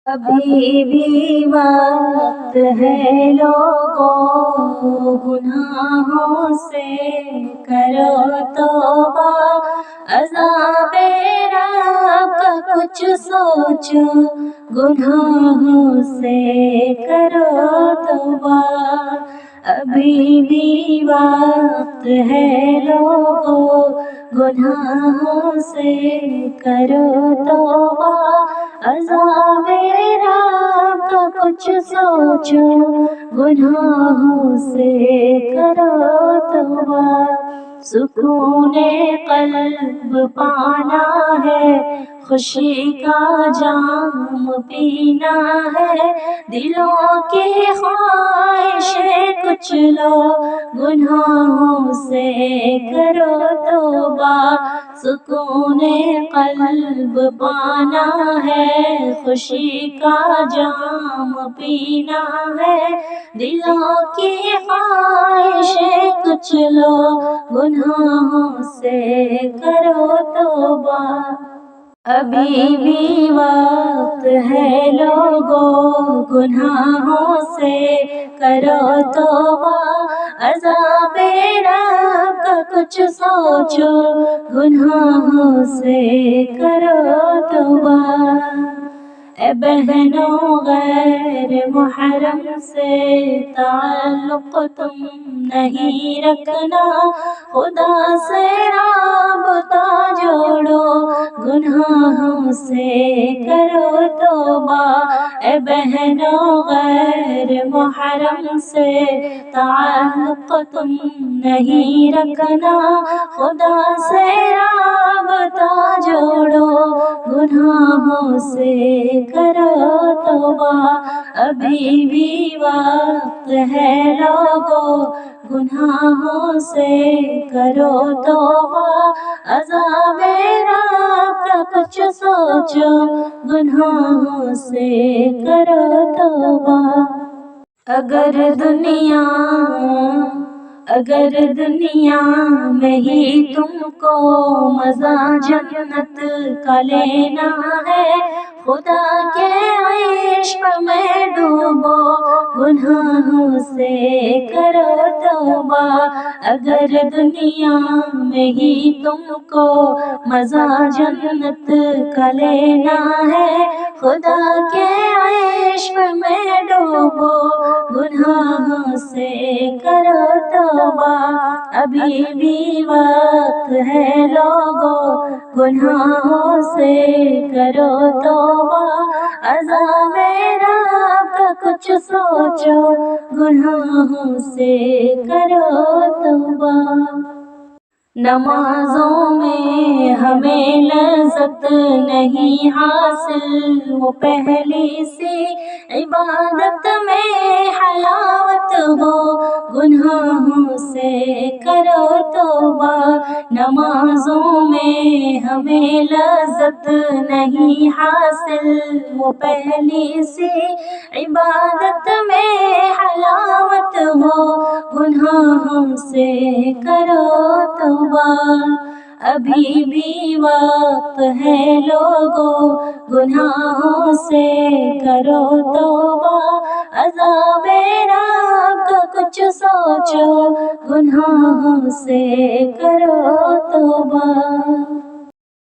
ابھی بھی وقت ہے لوگوں، گناہوں سے کرو توبہ، عذاب رب کا کچھ سوچو، گناہوں سے کرو توبہ۔ ابھی بھی وقت ہے لوگوں، گناہوں سے کرو توبہ، عذاب رب کا کچھ سوچو، گناہوں سے کرو توبہ۔ سکون قلب پانا ہے، خوشی کا جام پینا ہے، دلوں کی خواہشیں کچھ لو، گناہوں سے کرو توبہ۔ سکون قلب پانا ہے، خوشی کا جام پینا ہے، دلوں کی خواہشیں کچھ لو، گناہوں سے کرو توبہ۔ ابھی بھی وقت ہے لوگوں، گناہوں سے کرو توبہ، عذاب رب کا کچھ سوچو، گناہوں سے کرو توبہ۔ اے بہنوں، غیر محرم سے تعلق تم نہیں رکھنا، خدا سے رابطہ جوڑو، گناہوں سے کرو توبہ۔ اے بہنوں، غیر محرم سے تعلق تم نہیں رکھنا، خدا سے رابطہ جوڑو، گناہوں سے کرو توبہ۔ ابھی بھی وقت ہے لوگوں، گناہوں سے کرو توبہ، عذاب رب کا کچھ سوچو، گناہوں سے کرو توبہ۔ اگر دنیا میں ہی تم کو مزہ جنت کا لینا ہے، خدا کے عشق میں ڈوبو، گناہوں سے کرو توبہ۔ اگر دنیا میں ہی تم کو مزہ جنت کا لینا ہے، خدا کے عشق میں ڈوبو، گناہوں سے کرو توبہ۔ ابھی بھی وقت ہے لوگوں، گناہوں سے کرو توبہ، عذاب رب کا کچھ سوچو، گناہوں سے کرو توبہ۔ نمازوں میں ہمیں لذت نہیں حاصل، وہ پہلی سی عبادت میں حلاوت ہو، گناہوں سے کرو توبہ۔ نمازوں میں ہمیں لذت نہیں حاصل، وہ پہلی سی عبادت میں حلاوت ہو، گناہوں سے کرو توبہ۔ ابھی بھی وقت ہے لوگوں، گناہوں سے کرو توبہ، عذاب رب کا کچھ سوچو، گناہوں سے کرو توبہ۔